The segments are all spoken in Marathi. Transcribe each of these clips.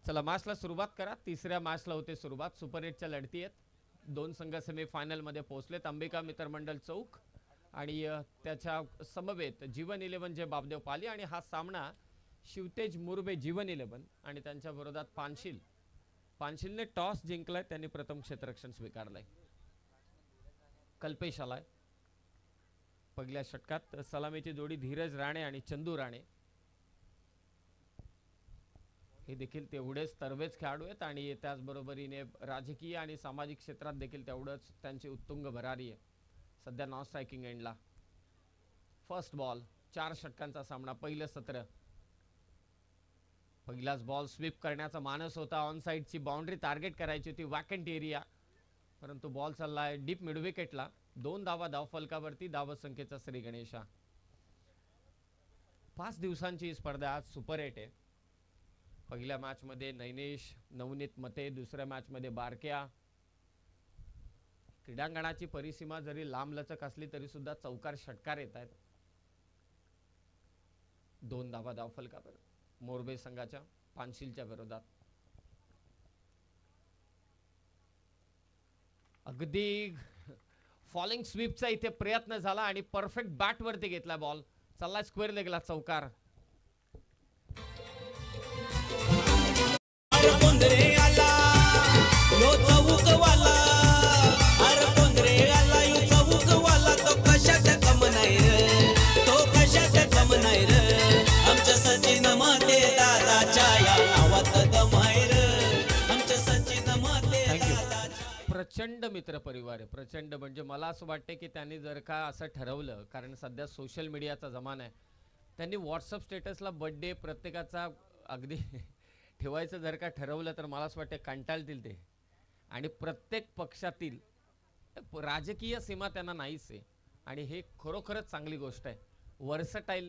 चला मॅचला सुरुवात करा. तिसऱ्या मॅचला होते सुरुवात. सुपर 8च्या लढती आहेत. दोन संघ सेमीफायनलमध्ये पोहोचलेत. अंबिका मित्रमंडळ चौक आणि त्याच्या समवेत जीवन 11 जे बाबदेव पाली आणि हा सामना शिवतेज मुरबे जीवन 11 आणि त्यांच्या विरोधात पानशील. पानशीलने टॉस जिंकलाय. त्यांनी प्रथम क्षेत्ररक्षण स्वीकारलंय. कल्पेश आलाय पहिल्या षटकात. सलामीची जोडी धीरज राणे आणि चंदू राणे हे देखील तेवढेच तरवेज खेळाडू आहेत आणि त्याचबरोबरीने राजकीय आणि सामाजिक क्षेत्रात देखील तेवढंच त्यांची उत्तुंग भरारी आहे. सध्या नॉन स्ट्रायकिंग एंडला. First ball. 4 षटकांचा सामना. पहिलं सत्र. पहिलाच बॉल स्वीप करण्याचा मानस होता. ऑन साईडची बाउंड्री टार्गेट करायची होती. Vacant area. परंतु बॉल चाललाय डीप मिड विकेटला. 2 धावा धावफलकावरती. धावसंख्येचा श्री गणेशा. 5 दिवसांची स्पर्धा. आज सुपर 8 आहे. पहिल्या मॅच मध्ये नैनेश नवनीत मते. दुसऱ्या मॅच मध्ये बारक्या. क्रीडांगणाची परिसीमा जरी लांबलचक असली तरी सुद्धा चौकार षटकार येत आहेत. 2 धावा धावफलकावर मोरबे संघाच्या पानशीलच्या विरोधात. अगदी फॉलिंग स्वीपचा इथे प्रयत्न झाला आणि परफेक्ट बॅट वरती घेतला बॉल. चालला स्क्वेअर लेगला चौकार. प्रचंड मित्र परिवार आहे. प्रचंड म्हणजे मला असं वाटतं की त्यांनी जर का असं ठरवलं, कारण सध्या सोशल मीडियाचा जमाना आहे, त्यांनी व्हॉट्सअप स्टेटसला बर्थडे प्रत्येकाचा अगदी ठेवायचं जर का ठरवलं तर मला असं वाटतं कंटाळतील ते. आणि प्रत्येक पक्षातील राजकीय सीमा त्यांना नाहीच आहे आणि हे खरोखरच चांगली गोष्ट आहे. वर्सटाईल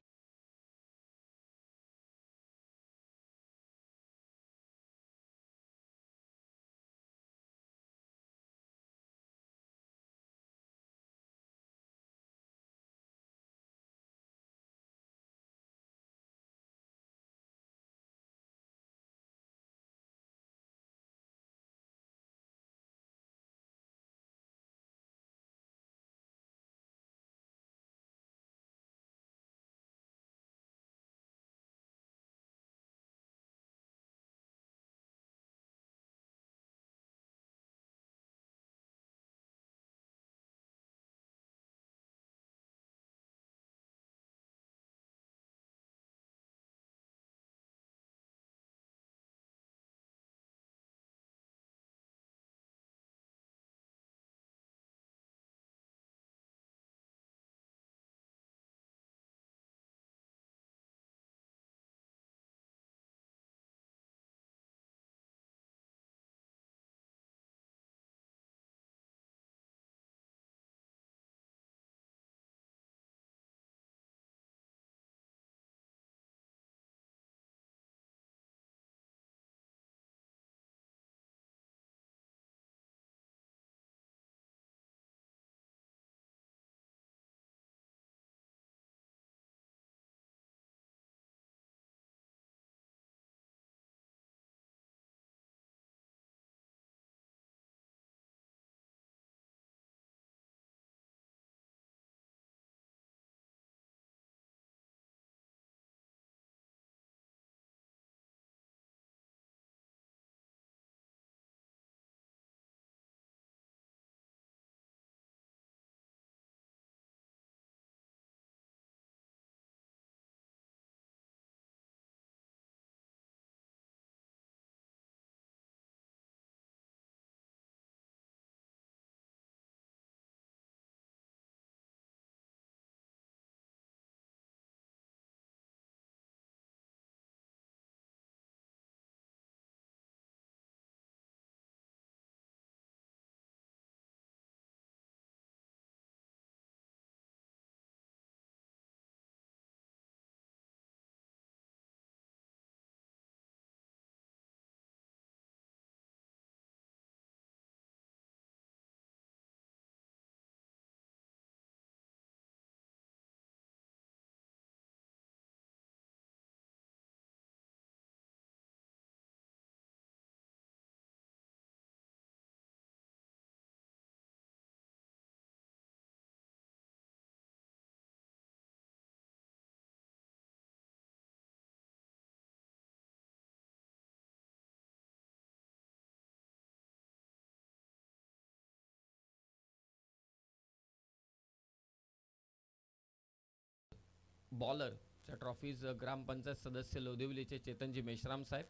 बॉलरच्या ट्रॉफीज ग्रामपंचायत सदस्य लोधिवलीचे चेतनजी मेश्राम साहेब,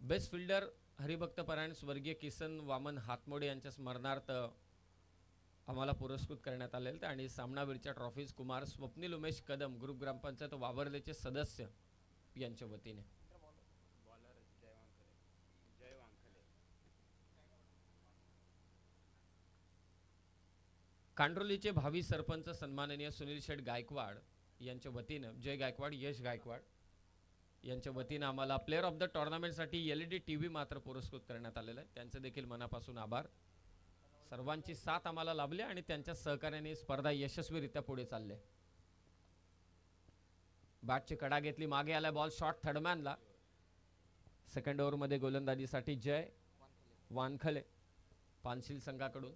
बेस्ट फिल्डर हरिभक्त परायण स्वर्गीय किसन वामन हातमोडे यांच्या स्मरणार्थ आम्हाला पुरस्कृत करण्यात आलेले, आणि सामनावीरच्या ट्रॉफीज कुमार स्वप्नील उमेश कदम ग्रुप ग्रामपंचायत वावरलेचे सदस्य यांच्या वतीने. कांड्रोलीचे भावी सरपंच सन्माननीय सुनील शेठ गायकवाड यांच्या वतीने, जय गायकवाड यश गायकवाड यांच्या वतीने आम्हाला प्लेअर ऑफ द टुर्नामेंटसाठी LED TV मात्र पुरस्कृत करण्यात आलेलं आहे. त्यांचे देखील मनापासून आभार. सर्वांची साथ आम्हाला लाभली आणि त्यांच्या सहकार्याने स्पर्धा यशस्वीरित्या पुढे चालले. बॅटची कडा घेतली, मागे आला बॉल, शॉट थर्डमॅनला. सेकंड ओव्हरमध्ये गोलंदाजीसाठी जय वानखले पानशील संघाकडून.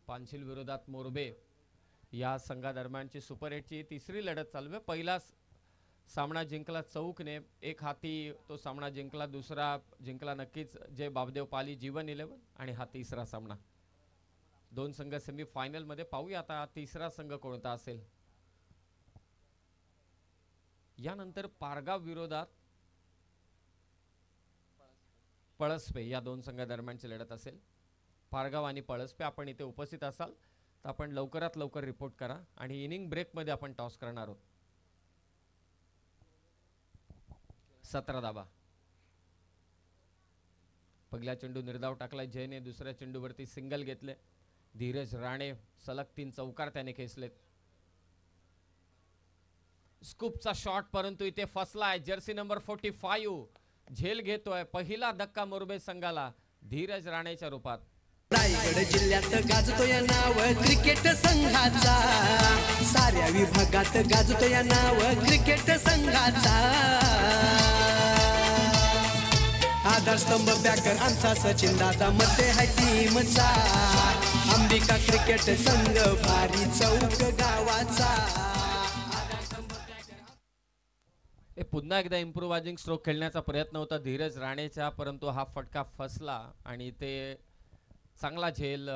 पानशील विरोधात मोरबे या संघादरम्यानची सुपर 8ची तिसरी लढत चालू आहे. पहिला सामना जिंकला चौकने, एक हाती तो सामना जिंकला, दुसरा जिंकला नक्कीच जय बाबदेव पाली जीवन 11, आणि हा तिसरा सामना. दोन संघ सेमीफायनल मध्ये. पाहूया आता तिसरा संघ कोणता असेल. यानंतर पारगाव विरोधात पळसपे या दोन संघादरम्यानची लढत असेल. पारगाव आणि पळसपे. आपण इथे उपस्थित असाल तर आपण लवकरात लवकर रिपोर्ट करा, आणि इनिंग ब्रेक मध्ये आपण टॉस करणार आहोत. 17 धाबा. पहिला चेंडू निर्धाव टाकला जयने, दुसऱ्या चेंडूवरती सिंगल घेतले. धीरज राणे सलग 3 चौकार त्याने खेचलेत. स्कूपचा शॉट परंतु इथे फसलाय. जर्सी नंबर 45 झेल घेतोय. पहिला धक्का मोरबे संघाला धीरज राणेच्या रूपात. रायगड जिल्ह्यात गाजतोय नाव क्रिकेट संघाचा, साऱ्या विभागात गाजतोय नाव क्रिकेट संघाचा. आधारस्तंभ बॅकर आमचा सचिन दादा, मध्ये हाय टीमचा. अंबिका क्रिकेट संघ भारी चौक गावाचा. पुन्हा एकदा इम्प्रोवायझिंग स्ट्रोक खेळण्याचा प्रयत्न होता धीरज राणेचा, परंतु हा फटका फसला आणि ते चांगला झेल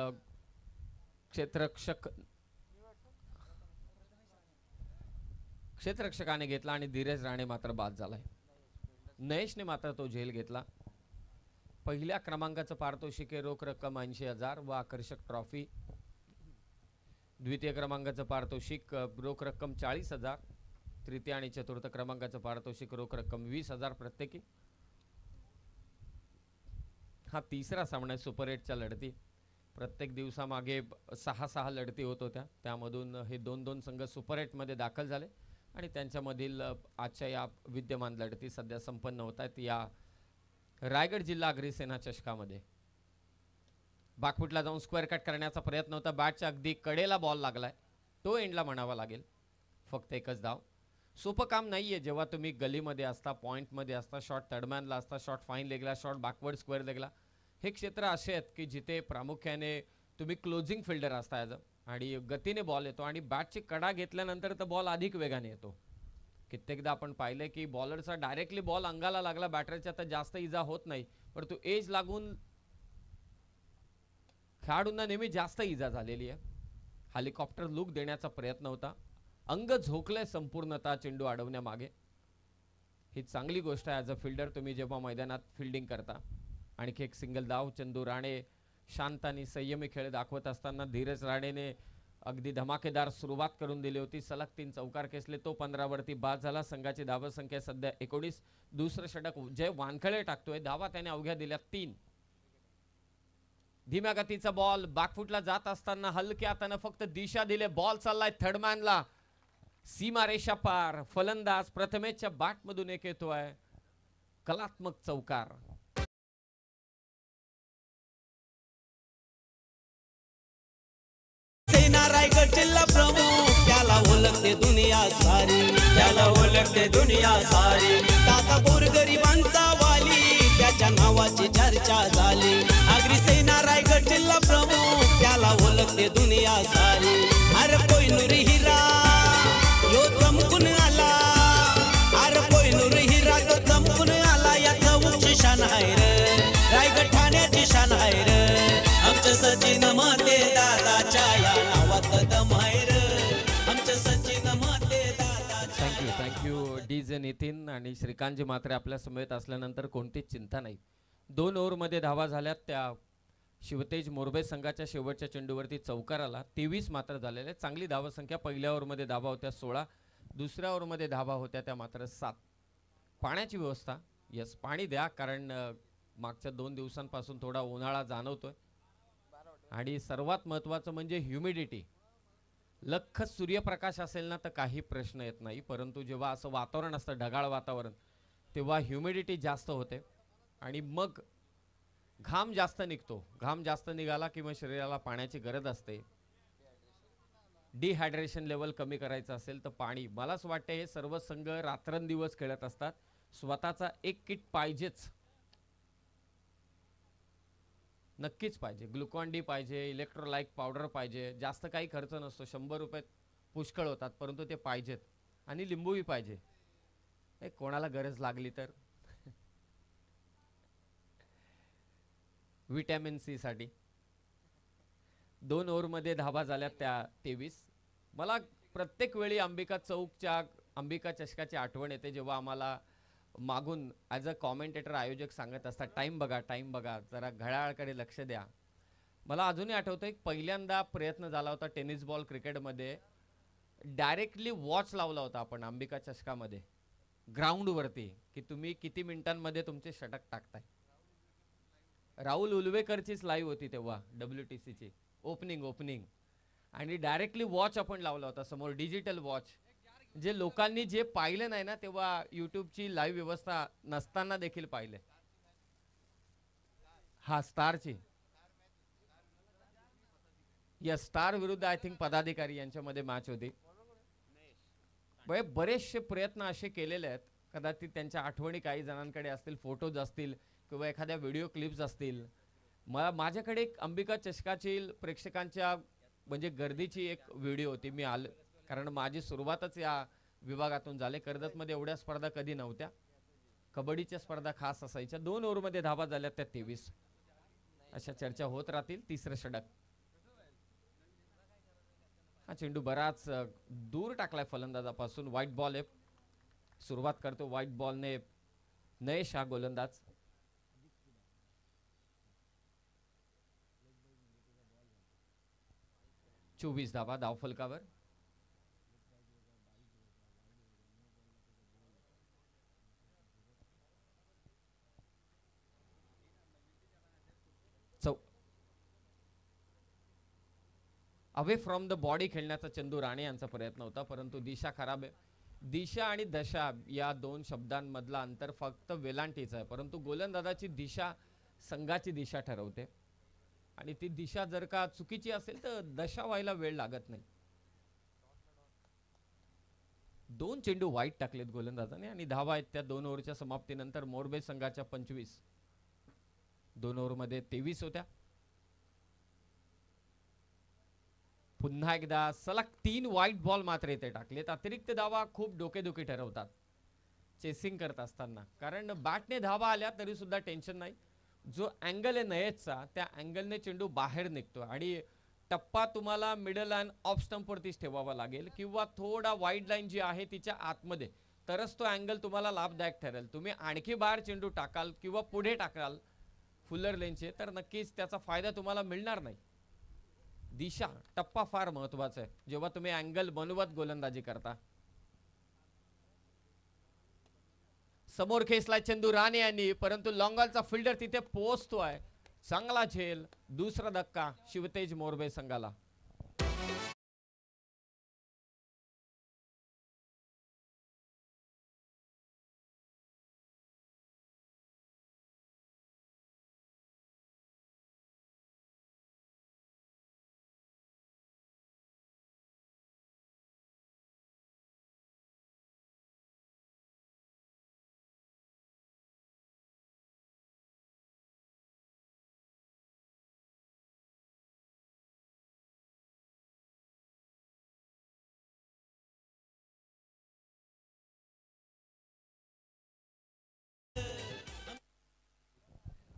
क्षेत्ररक्षकाने घेतला आणि धीरज राणे मात्र बाद झालाय. नयेशने मात्र तो झेल घेतला. पहिल्या क्रमांकाचं पारितोषिक आहे रोख रक्कम 80,000 व आकर्षक ट्रॉफी. द्वितीय क्रमांकाचं पारितोषिक रोख रक्कम 40,000. तृतीय आणि चतुर्थ क्रमांकाचं पारितोषिक रोख रक्कम 20,000 प्रत्येकी. हा तिसरा सामना आहे सुपर 8च्या लढती. प्रत्येक दिवसामागे 6 लढती होत होत्या, त्यामधून हे 2 संघ सुपर 8 मध्ये दाखल झाले आणि त्यांच्यामधील आजच्या या विद्यमान लढती सध्या संपन्न होत आहेत या रायगड जिल्हा अग्रिसेना चषकामध्ये. बाकफुटला जाऊन स्क्वेअर कट करण्याचा प्रयत्न होता. बॅटच्या अगदी कडेला बॉल लागलाय, तो एंडला म्हणावा लागेल. फक्त एकच धाव. सोपं काम नाहीये जेव्हा तुम्ही गलीमध्ये असता, पॉइंटमध्ये असता, शॉट थर्डमॅनला असता, शॉट फाईन लेगला, शॉट बॅकवर्ड स्क्वेअर लेगला. हे क्षेत्र असे आहेत की जिथे प्रामुख्याने तुम्ही क्लोजिंग फिल्डर असता आणि गतीने बॉल येतो आणि बॅटची कडा घेतल्यानंतर तर बॉल अधिक वेगाने येतो. कित्येकदा आपण पाहिले की बॉलरचा डायरेक्टली बॉल अंगाला लागला बॅटरच्या तर जास्त इजा होत नाही, परंतु एज लागून खेळाडूंना नेहमी जास्त इजा झालेली आहे. हेलिकॉप्टर लुक देण्याचा प्रयत्न होता. अंग झोकले संपूर्णतः चेंडू अडवण्यामागे. ही चांगली गोष्ट आहे ॲज अ फिल्डर तुम्ही जेव्हा मैदानात फिल्डिंग करता. आणखी एक सिंगल धाव. चंदू राणे शांत आणि संयमी खेळ दाखवत असताना धीरज राणेने अगदी धमाकेदार सुरुवात करून दिली होती. सलग 3 चौकार खेचले, तो 15 वरती बाद झाला. संघाची धावा संख्या सध्या 19. दुसरं षटक जय वानखळे टाकतोय. धावा त्याने अवघ्या दिल्या 3. धीम्या गतीचा बॉल बॅकफुटला जात असताना हलक्या हाताने फक्त दिशा दिले. बॉल चाललाय थर्डमॅनला, सीमारेषा पार. फलंदाज प्रथमेशच्या बॅट मधून एक येतोय कलात्मक चौकार. रायगड जिल्हा प्रमुख त्याला ओळखते दुनिया सारी, त्याला ओळखते दुनिया सारी. दादा गोरगरिबांचा वाली त्याच्या नावाची चर्चा झाली. अग्रिसेना रायगड जिल्हा प्रमुख त्याला ओळखते दुनिया सारी. अरे कोहिनूर हिरा यो चमकून आला, अरे कोहिनूर हिरा तो चमकून आला. याचा उच्च शान आहे रे, रायगड ठाण्याची शान आहे रे. आमचं सचिन माते दादाच्या या नावात दम आहे रे. आमचं सचिन माते दादा डी जे नितीन आणि श्रीकांतजी मात्रे आपल्या समेत असल्यानंतर कोणतीच चिंता नाही. 2 ओव्हरमध्ये धावा झाल्यात त्या शिवतेज मोरबे संघाच्या शेवटच्या चेंडूवरती चौकार आला. 23 मात्र झालेले. चांगली धावसंख्या. पहिल्या ओव्हरमध्ये धावा होत्या 16, दुसऱ्या ओव्हरमध्ये धावा होत्या त्या मात्र 7. पाण्याची व्यवस्था, यस पाणी द्या, कारण मागच्या 2 दिवसांपासून थोडा उन्हाळा जाणवतोय आणि सर्वात महत्त्वाचं म्हणजे ह्युमिडिटी. लख सूर्यप्रकाश असेल ना तर काही प्रश्न येत नाही, परंतु जेव्हा असं वातावरण असतं ढगाळ वातावरण तेव्हा ह्युमिडिटी जास्त होते आणि मग घाम जास्त निघतो. घाम जास्त निघाला की मग शरीराला पाण्याची गरज असते. डिहायड्रेशन लेवल कमी करायचं असेल तर पाणी. मला असं वाटतं हे सर्व संघ रात्रंदिवस खेळत असतात. स्वतःचा एक किट पाहिजेच, नक्कीच पाहिजे. ग्लुकॉन डी पाहिजे, इलेक्ट्रोलाइट पावडर पाहिजे. जास्त काही खर्च नसतो, 100 रुपये पुष्कळ होतात, परंतु ते पाहिजेत. आणि लिंबूही पाहिजे, कोणाला गरज लागली तर. विटॅमिन सी साठी. 2 ओव्हरमध्ये धावा झाल्यात त्या 23. मला प्रत्येक वेळी अंबिका चौकच्या अंबिका चषकाची आठवण येते जेव्हा आम्हाला मागून ॲज अ कॉमेंटेटर आयोजक सांगत असतात टाईम बघा, टाईम बघा, जरा घड्याळाकडे लक्ष द्या. मला अजूनही आठवतं एक पहिल्यांदा प्रयत्न झाला होता टेनिस बॉल क्रिकेटमध्ये. डायरेक्टली वॉच लावला होता आपण अंबिका चषकामध्ये ग्राउंडवरती की तुम्ही किती मिनिटांमध्ये तुमचे षटक टाकताय. राहुल उलवेकरचीच लाईव्ह होती तेव्हा WTCची ओपनिंग आणि डायरेक्टली वॉच आपण लावला होता समोर, डिजिटल वॉच. जे लोकांनी जे पाहिलं नाही ना तेव्हा यूट्यूबची लाईव्ह व्यवस्था नसताना देखील पाहिले. हा स्टारची, या स्टार विरुद्ध आय थिंक पदाधिकारी यांच्यामध्ये मॅच होती. बरेचसे प्रयत्न असे केलेले आहेत. कदाचित त्यांच्या आठवणी काही जणांकडे असतील, फोटोज असतील किंवा एखाद्या व्हिडिओ क्लिप्स असतील. माझ्याकडे एक अंबिका चषकाची प्रेक्षकांच्या म्हणजे गर्दीची एक व्हिडिओ होती. मी कारण माझी सुरुवातच या विभागातून झाले. कर्जतमध्ये एवढ्या स्पर्धा कधी नव्हत्या. कबड्डीच्या स्पर्धा खास असायच्या. 2 ओव्हरमध्ये धावा झाल्या त्या 23. अशा चर्चा होत राहतील. तिसरं षटक. हा चेंडू बराच दूर टाकलाय फलंदाजापासून. व्हाईट बॉल आहे. सुरुवात करतो व्हाईट बॉलने नयेश हा गोलंदाज. चोवीस धावा धावफलकावर. अवे फ्रॉम द बॉडी खेळण्याचा चंदू राणे यांचा प्रयत्न होता, परंतु दिशा खराब आहे. दिशा आणि दशा या 2 शब्दांमधला अंतर फक्त वेलांटीचं आहे, परंतु गोलंदाजाची दिशा संघाची दिशा ठरवते आणि ती दिशा जर का चुकीची असेल तर दशा व्हायला वेळ लागत नाही. 2 चेंडू वाईट टाकलेत गोलंदाजाने आणि धावा आहेत त्या 2 ओव्हरच्या समाप्तीनंतर मोरबे संघाच्या 25. 2 ओव्हरमध्ये 23 होत्या. पुन्हा एकदा सलग 3 व्हाईट बॉल मात्र इथे टाकलेत. अतिरिक्त धावा खूप डोकेदुखी ठरवतात चेसिंग करत असताना, कारण बॅटने धावा आल्या तरी सुद्धा टेन्शन नाही. जो अँगल आहे नयेशचा त्या अँगलने चेंडू बाहेर निघतो आणि टप्पा तुम्हाला मिडल लाईन ऑफ स्टंपवरतीच ठेवावा लागेल किंवा थोडा वाईड लाईन जी आहे तिच्या आतमध्ये, तरच तो अँगल तुम्हाला लाभदायक ठरेल. तुम्ही आणखी बाहेर चेंडू टाकाल किंवा पुढे टाकाल फुलर लेनचे तर नक्कीच त्याचा फायदा तुम्हाला मिळणार नाही. दिशा टप्पा फार महत्वाचा आहे जेव्हा तुम्ही अँगल बनवत गोलंदाजी करता. समोर खेचला चंदू राणे यांनी, परंतु लॉंगॉलचा फिल्डर तिथे पोहोचतोय. चांगला झेल. दुसरा धक्का शिवतेज मोरबे संघाला.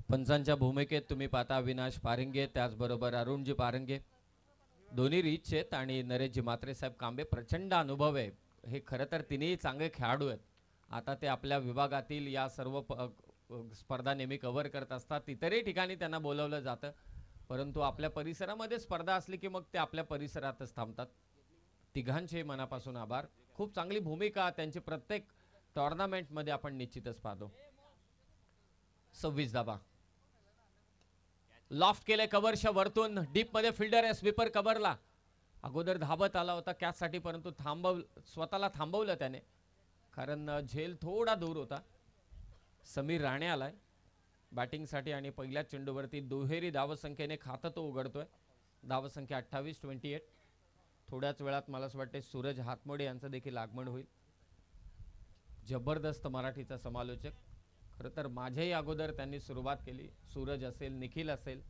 पंचांच्या भूमिकेत तुम्ही पाहता अविनाश पारंगे, त्याचबरोबर अरुणजी पारंगे, दोन्ही रीच आहेत आणि नरेशजी मात्रे साहेब कांबे. प्रचंड अनुभव आहे हे खरं तर तिन्ही चांगले खेळाडू आहेत. आता ते आपल्या विभागातील या सर्व स्पर्धा नेहमी कव्हर करत असतात. इतरही ठिकाणी त्यांना बोलवलं जातं, परंतु आपल्या परिसरामध्ये स्पर्धा असली की मग ते आपल्या परिसरातच थांबतात. तिघांचे मनापासून आभार. खूप चांगली भूमिका त्यांची प्रत्येक टुर्नामेंटमध्ये आपण निश्चितच पाहतो. 26 धावा. लॉफ्ट केले कव्हरच्या वरतून, डीप मध्ये फिल्डर आहे, स्वीपर कव्हरला अगोदर धावत आला होता कॅचसाठी, परंतु स्वतःला थांबवलं त्याने, कारण झेल थोडा दूर होता. समीर राणे आलाय बॅटिंगसाठी आणि पहिल्या चेंडूवरती दुहेरी धावसंख्येने खातं तो उघडतोय. धावसंख्या 28-28. थोड्याच वेळात मला असं वाटते सूरज हातमोडे यांचं देखील आगमन होईल. जबरदस्त मराठीचा समालोचक. खरं तर माझ्याही अगोदर त्यांनी सुरुवात केली. सूरज असेल, निखिल असेल.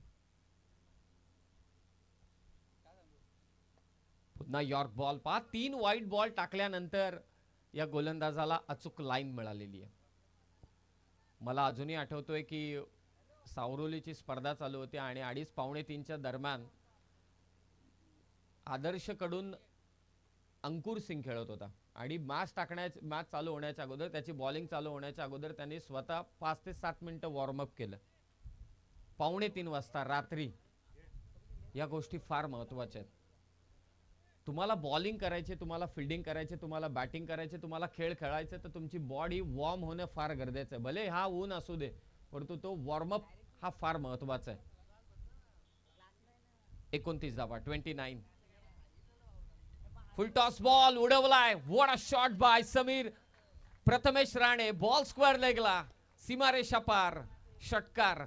पुन्हा यॉर्क बॉल पहा. 3 वाईट बॉल टाकल्यानंतर या गोलंदाजाला अचूक लाईन मिळालेली आहे. मला अजूनही आठवतोय की सावरोलीची स्पर्धा चालू होती आणि 2:30-3:15 दरम्यान आदर्श कडून अंकुर सिंग खेळत होता आणि मॅच चालू होण्याच्या अगोदर, त्याची बॉलिंग चालू होण्याच्या अगोदर त्यांनी स्वतः 5 ते 7 मिनिटं वॉर्मअप केलं. 2:45 वाजता रात्री. या गोष्टी फार महत्त्वाच्या आहेत. तुम्हाला बॉलिंग करायचे, तुम्हाला फिल्डिंग करायचे, तुम्हाला बॅटिंग करायचे, तुम्हाला खेळ खेळायचे, तर तुमची बॉडी वॉर्म होणं फार गरजेचं आहे. भले हा ऊन असू दे, परंतु तो वॉर्मअप हा फार महत्त्वाचा आहे. 29 धावा. 29. फुल टॉस बॉल उडवलाय. What a shot by Sameer. Prathamesh Rane, ball square लेगला, सीमारेषा पार, षटकार.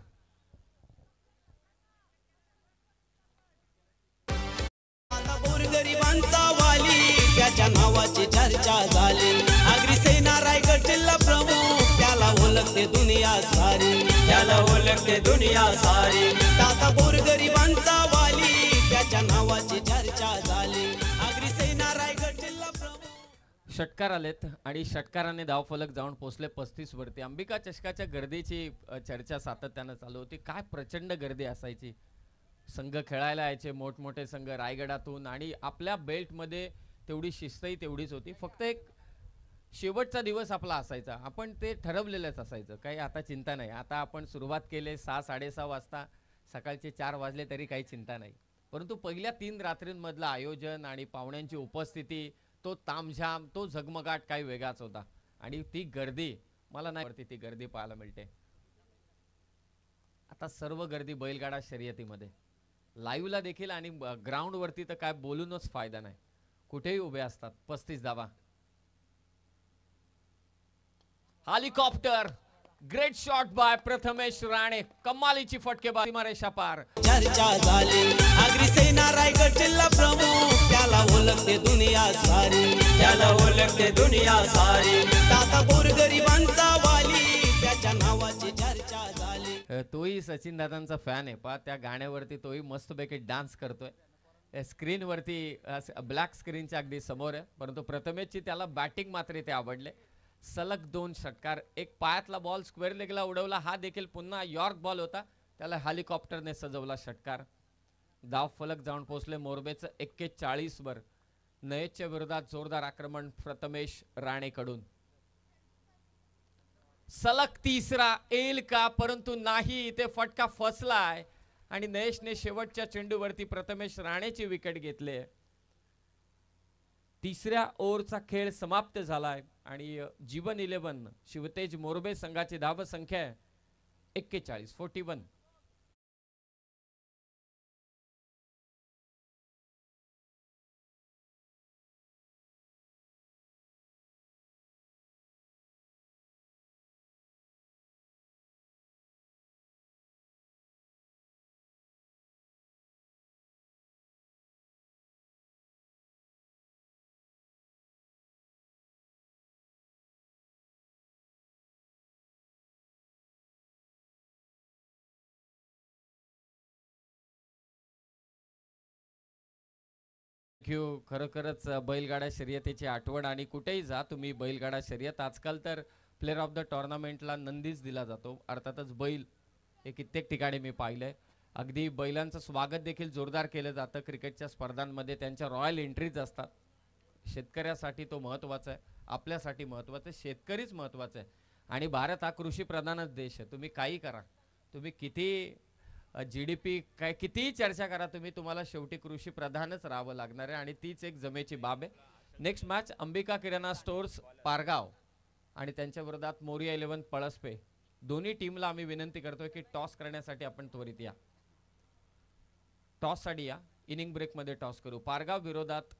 गोरगरिबांचा वाली, त्याच्या नावाची चर्चा झाली. आगरी सेना रायगड जिल्हा प्रमुख, त्याला ओळखते दुनिया सारी, त्याला ओळखते दुनिया सारी. दादा गोरगरिबांचा वाली, त्याच्या नावाची चर्चा झाली. आगरी सेना रायगड जिल्हा प्रमुख. षटकार आलेत आणि षटकाराने धावफलक जाऊन पोहोचले 35 वरती. अंबिका चषकाच्या गर्दीची चर्चा सातत्यानं चालू होती. काय प्रचंड गर्दी असायची. संघ खेळायला यायचे, मोठमोठे संघ रायगडातून, आणि आपल्या बेल्टमध्ये तेवढी शिस्तही तेवढीच होती. फक्त एक शेवटचा दिवस आपला असायचा, आपण ते ठरवलेलंच असायचं. काही आता चिंता नाही. आता आपण सुरुवात केले 6-6:30 वाजता, सकाळचे 4 वाजले तरी काही चिंता नाही. परंतु पहिल्या 3 रात्रींमधलं आयोजन आणि पाहुण्यांची उपस्थिती, तो तामझाम, तो झगमगाट काही वेगळाच होता. आणि ती गर्दी, मला नाही वाटत ती गर्दी पाहायला मिळते आता. सर्व गर्दी बैलगाडा शर्यतीमध्ये लाईव्हला देखील आणि ग्राउंड वरती तर काय बोलूनच फायदा नाही, कुठेही उभे असतात. 35 धावा. Helicopter, great shot bye Prathamesh Rane, कमालीची फटकेबाजी, सीमारेषा पार. चर्चा झाली. आगरी सेना रायगड जिल्हा प्रमुख, त्याला ओळखते दुनिया सारी, त्याला ओळखते दुनिया सारी. दादा गोरगरिबांचा वाली, त्याच्या नावाची चर्चा झाली. तोही सचिन दादांचा फॅन आहे. पहा त्या गाण्यावरती तोही मस्तपैकी डान्स करतोय. स्क्रीनवरती ब्लॅक स्क्रीनच्या अगदी समोर आहे, परंतु प्रथमेशची त्याला बॅटिंग मात्र इथे आवडले. सलग 2 षटकार. एक पायातला बॉल स्क्वेअर लेगला उडवला, हा देखील पुन्हा यॉर्क बॉल होता, त्याला हेलिकॉप्टरने सजवला षटकार. धाव फलक जाऊन पोहोचले मोरबेचं 41 वर. नयेशच्या विरोधात जोरदार आक्रमण प्रथमेश राणेकडून. सलग तिसरा येईल का, परंतु नाही, इथे फटका फसलाय आणि नयेशने शेवटच्या चेंडूवरती प्रथमेश राणेची विकेट घेतली. तिसऱ्या ओव्हरचा खेळ समाप्त झालाय आणि जीवन 11 शिवतेज मोरबे संघाची धाव संख्या आहे 41. खरोखरच बैलगाडा शर्यतीची आठवण. आणि कुठेही जा तुम्ही बैलगाडा शर्यत, आजकाल तर प्लेअर ऑफ द टुर्नामेंटला नंदीच दिला जातो. अर्थातच बैल हे कित्येक ठिकाणी मी पाहिलंय. अगदी बैलांचं स्वागत देखील जोरदार केलं जातं. क्रिकेटच्या स्पर्धांमध्ये त्यांच्या रॉयल एंट्रीज असतात. शेतकऱ्यासाठी तो महत्त्वाचा आहे, आपल्यासाठी महत्त्वाचं आहे, शेतकरीच महत्त्वाचा आहे. आणि भारत हा कृषीप्रधानच देश आहे. तुम्ही काही करा, तुम्ही किती GDP काय कितीही चर्चा करा तुम्ही, तुम्हाला शेवटी कृषीप्रधानच राहावं लागणार आहे आणि तीच एक जमेची बाब आहे. नेक्स्ट मॅच अंबिका किराणा स्टोअर्स पारगाव आणि त्यांच्या विरोधात मोरिया 11 पळसपे. दोन्ही टीमला आम्ही विनंती करतोय की टॉस करण्यासाठी आपण त्वरित या. टॉससाठी या, इनिंग ब्रेकमध्ये टॉस करू. पारगाव विरोधात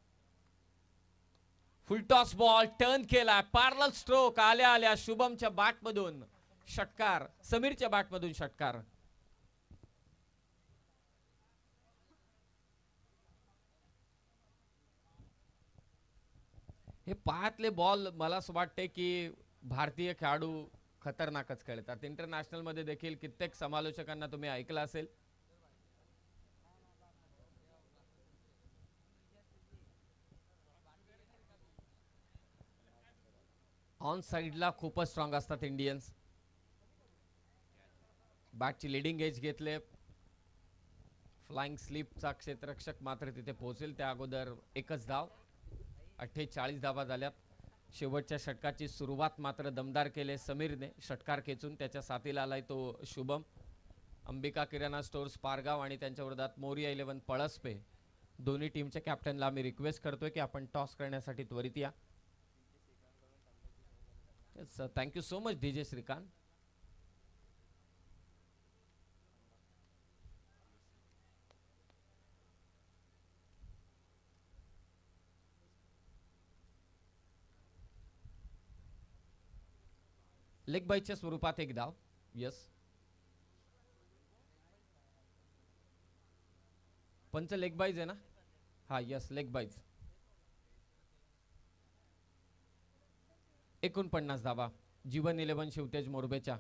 फुल टॉस बॉल टर्न केला, पॅरलल स्ट्रोक आल्या आल्या शुभमच्या बॅटमधून षटकार, समीरच्या बॅटमधून षटकार. हे पायातले बॉल मला असं वाटते की भारतीय खेळाडू खतरनाकच खेळतात. इंटरनॅशनल मध्ये देखील कित्येक समालोचकांना तुम्ही ऐकलं असेल. ऑन साइडला खूपच स्ट्रॉंग असतात इंडियन्स. बॅटची लिडिंग एज घेतले. फ्लाइंग स्लीपचा क्षेत्ररक्षक मात्र तिथे पोहोचेल त्या अगोदर एकच धाव. 48 धावा झाल्यात. शेवटच्या षटकाची सुरुवात मात्र दमदार केले समीरने, षटकार खेचून त्याच्या साथीला आलाय तो शुभम. अंबिका किराणा स्टोअर्स पारगाव आणि त्यांच्या विरोधात मोरिया 11 पळसपे. दोन्ही टीमच्या कॅप्टनला आम्ही रिक्वेस्ट करतोय की आपण टॉस करण्यासाठी त्वरित या. Thank you so much DJ Shrikant. Leg बाईच्या स्वरूपात एक धाव. यस, पंच लेग बाईज आहे ना. हा यस, लेग बाईज. 49 धावा. जीवन 11 शिवतेज मोरबेच्या.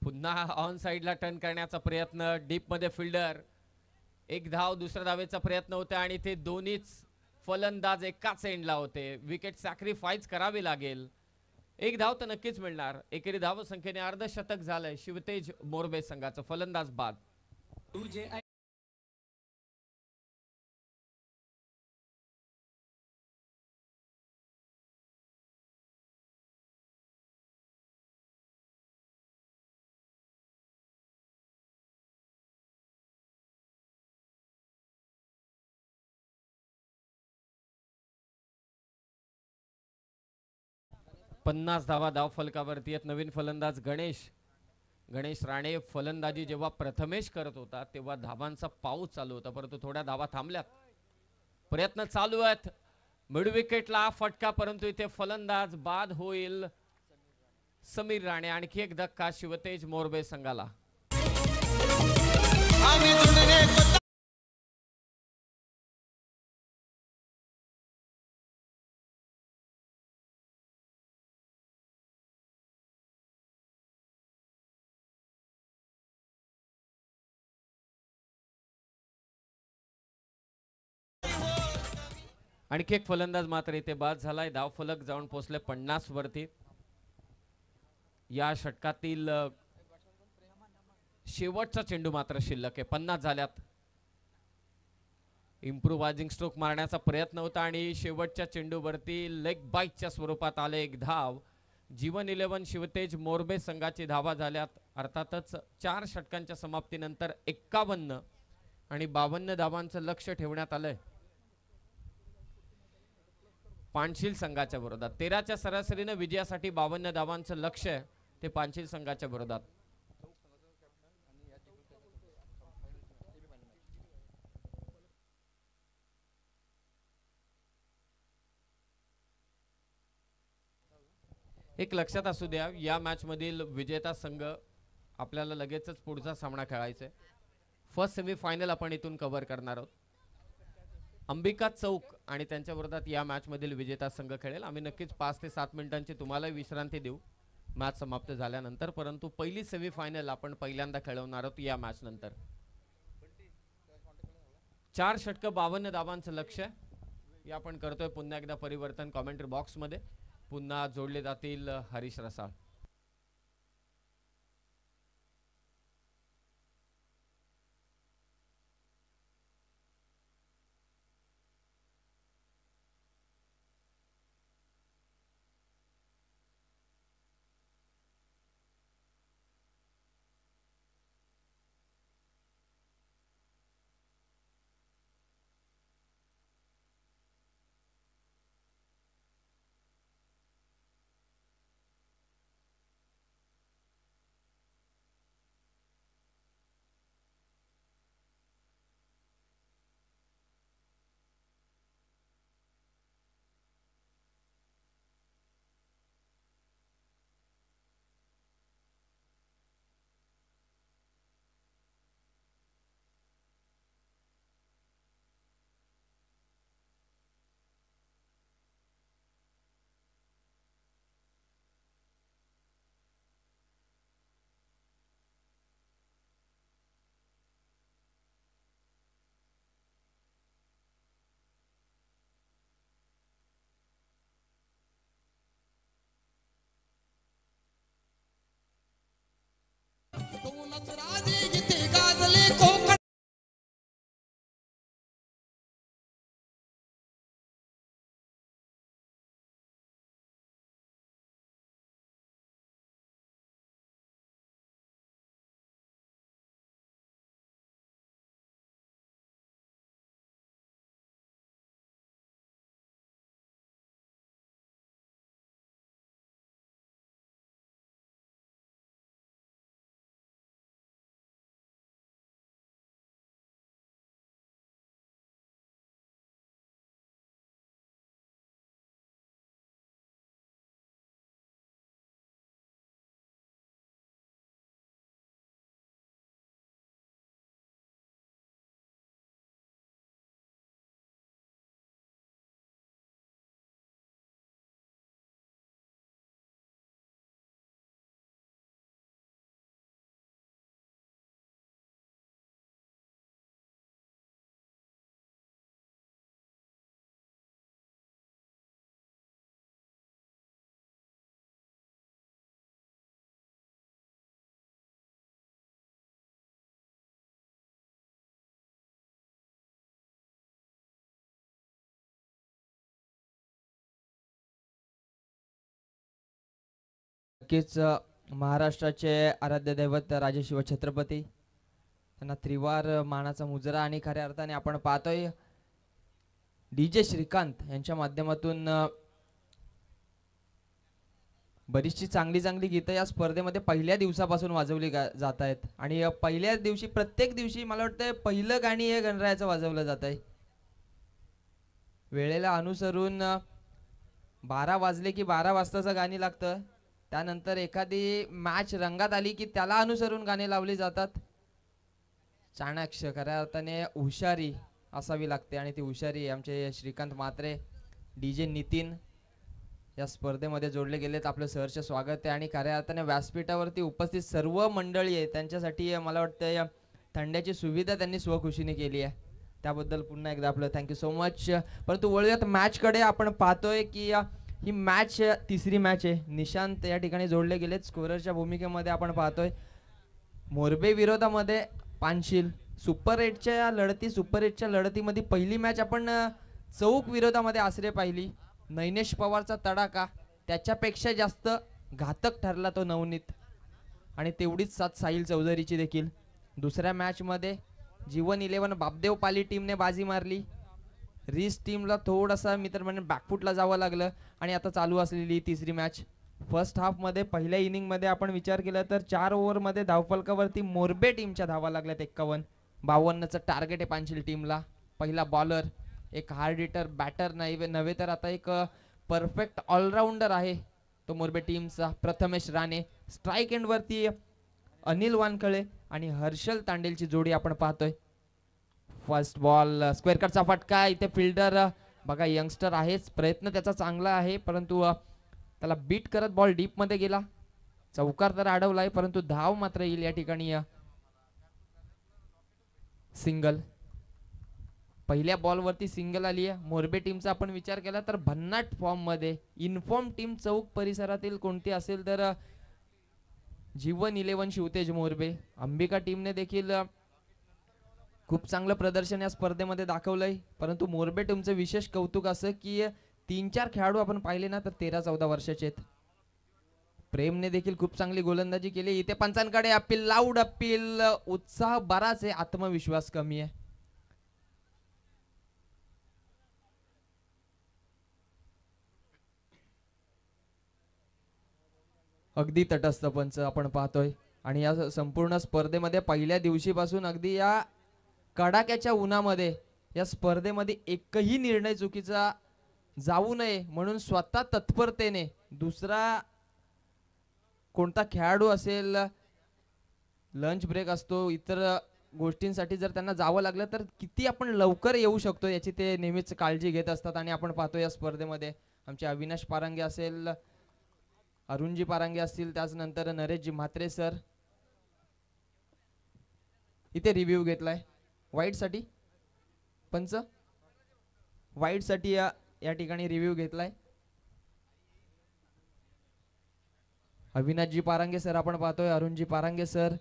पुन्हा ऑन साइडला टर्न करण्याचा प्रयत्न, डीप मध्ये फिल्डर. एक धाव, दुसऱ्या धावेचा प्रयत्न होता आणि ते दोन्हीच फलंदाज एकाच एंडला होते. विकेट सॅक्रिफाईस करावी लागेल. एक धाव तर नक्कीच मिळणार. एकेरी धाव संख्येने अर्धशतक झालंय शिवतेज मोरबे संघाचं. फलंदाज बाद. पन्नास धावा धाव फलकावरती आहेत. नवीन फलंदाज गणेश राणे. फलंदाजी जेव्हा प्रथमेश करत होता तेव्हा धावांचा पाऊस चालू होता, परंतु थोड्या धावा थांबल्यात. प्रयत्न चालू आहेत. मिड विकेटला फटका, परंतु इथे फलंदाज बाद होईल समीर राणे. आणखी एक धक्का शिवतेज मोरबे संघाला. आणखी एक फलंदाज मात्र इथे बाद झालाय. धाव फलक जाऊन पोहोचले 50 वरती. या षटकातील शेवटचा चेंडू मात्र शिल्लक आहे. 50 झाल्यात. इम्प्रोवायझिंग स्ट्रोक मारण्याचा प्रयत्न होता आणि शेवटच्या चेंडूवरती लेग बाईटच्या स्वरूपात आले एक धाव. जीवन 11 शिवतेज मोरबे संघाची धावा झाल्यात. अर्थातच 4 षटकांच्या समाप्तीनंतर 51 आणि 52 धावांचं लक्ष ठेवण्यात आलंय पानशील संघाच्या विरोधात. 13च्या सरासरीने विजयासाठी 52 धावांचं लक्ष आहे ते पानशील संघाच्या विरोधात. एक लक्षात असू द्या, या मॅच मधील विजेता संघ आपल्याला लगेचच पुढचा सामना खेळायचा आहे. फर्स्ट सेमीफायनल आपण इथून कव्हर करणार आहोत. अंबिका चौक आणि त्यांच्या विरोधात या मॅच मधील विजेता संघ खेळेल. आम्ही नक्कीच 5 ते 7 मिनिटांची तुम्हाला विश्रांती देऊ मॅच समाप्त झाल्यानंतर, परंतु पहिली सेमीफायनल आपण पहिल्यांदा खेळवणार आहोत या मॅच नंतर. 4 षटक 52 धावांचं लक्ष हे आपण करतोय. पुन्हा एकदा परिवर्तन कॉमेंट्री बॉक्स मध्ये पुन्हा जोडले जातील हरीश रसाळ. नक्कीच महाराष्ट्राचे आराध्य दैवत राजे शिवछत्रपती त्यांना त्रिवार मानाचा मुजरा आणि खऱ्या अर्थाने आपण पाहतोय DJ श्रीकांत यांच्या माध्यमातून बरीचशी चांगली चांगली गीतं या स्पर्धेमध्ये पहिल्या दिवसापासून वाजवली जात आहेत आणि पहिल्या दिवशी प्रत्येक दिवशी मला वाटतं पहिलं गाणी हे गणरायाचं वाजवलं जात आहे. वेळेला अनुसरून 12 वाजले की 12 वाजताचं गाणी लागतं. त्यानंतर एखादी मॅच रंगात आली की त्याला अनुसरून गाणी लावली जातात. चाणक्य खऱ्या अर्थाने हुशारी असावी लागते आणि ती हुशारी आमचे श्रीकांत म्हात्रे DJ नितीन या स्पर्धेमध्ये जोडले गेलेत. आपलं सहर्ष स्वागत आहे आणि खऱ्या अर्थाने व्यासपीठावरती उपस्थित सर्व मंडळी आहे त्यांच्यासाठी मला वाटतं या थंड्याची सुविधा त्यांनी स्वखुशीने केली आहे. त्याबद्दल पुन्हा एकदा आपलं थँक्यू सो मच. परंतु वळूयात मॅचकडे. आपण पाहतोय की ही मॅच तिसरी मॅच आहे. निशांत या ठिकाणी जोडले गेलेत स्कोररच्या भूमिकेमध्ये. आपण पाहतोय मोरबे विरोधामध्ये पानशील. सुपर 8च्या लढतीमध्ये पहिली मॅच आपण चौक विरोधामध्ये आसरे पाहिली. नैनेश पवारचा तडाखा त्याच्यापेक्षा जास्त घातक ठरला तो नवनीत आणि तेवढीच साथ साहिल चौधरीची देखील. दुसऱ्या मॅच मध्ये जीवन 11 बापदेव पाली टीमने बाजी मारली. रिस टीमला थोडासा मित्र बॅकफुटला जावं लागलं आणि आता चालू असलेली तिसरी मॅच. फर्स्ट हाफ मध्ये पहिल्या इनिंग मध्ये आपण विचार केला तर 4 ओव्हर मध्ये धावफलकावरती मोरबे टीमच्या धावा लागल्यात 51-52चं टार्गेट आहे पानशील टीमला. पहिला बॉलर एक हार्ड हिटर बॅटर नव्हे तर आता एक परफेक्ट ऑलराऊंडर आहे तो मोरबे टीमचा प्रथमेश राणे. स्ट्राईक एंड वरती अनिल वानखळे आणि हर्षल तांडेलची जोडी आपण पाहतोय. फर्स्ट बॉल स्क्वेअर कटचा फटका. इथे फिल्डर बघा यंगस्टर आहेच, प्रयत्न त्याचा चांगला आहे परंतु त्याला बीट करत बॉल डीप मध्ये गेला. चौकार तर अडवलाय परंतु धाव मात्र येईल या ठिकाणी. सिंगल पहिल्या बॉल वरती सिंगल आली आहे मोरबे टीमचा. आपण विचार केला तर भन्नाट फॉर्म मध्ये इन्फॉर्म टीम चौक परिसरातील कोणती असेल तर जीवन 11 शिवतेज मोरबे. अंबिका टीमने देखील खूप चांगलं प्रदर्शन या स्पर्धेमध्ये दाखवलंय परंतु मोरबे टीमचं विशेष कौतुक असं की 3-4 खेळाडू आपण पाहिले ना तर 13-14 वर्षाचे आहेत. प्रेमने देखील खूप चांगली गोलंदाजी केली. इथे पंचांकडे अपील, लाऊड अपील. उत्साह बराच आहे, आत्मविश्वास कमी आहे. अगदी तटस्थ पंच आपण पाहतोय आणि या संपूर्ण स्पर्धेमध्ये पहिल्या दिवशीपासून अगदी या कडाक्याच्या उन्हामध्ये या स्पर्धेमध्ये एकही निर्णय चुकीचा जाऊ नये म्हणून स्वतः तत्परतेने दुसरा कोणता खेळाडू असेल लंच ब्रेक असतो इतर गोष्टींसाठी जर त्यांना जावं लागलं तर किती आपण लवकर येऊ शकतो याची ते नेहमीच काळजी घेत असतात. आणि आपण पाहतो या स्पर्धेमध्ये आमचे अविनाश पारांगे असेल, अरुणजी पारांगे असतील, त्याचनंतर नरेशजी म्हात्रे सर इथे रिव्ह्यू घेतलाय. वाईट साठी पंच वाईट साठी या ठिकाणी रिव्ह्यू घेतलाय. अविनाशजी पारांगे सर आपण पाहतोय, अरुणजी पारांगे सर.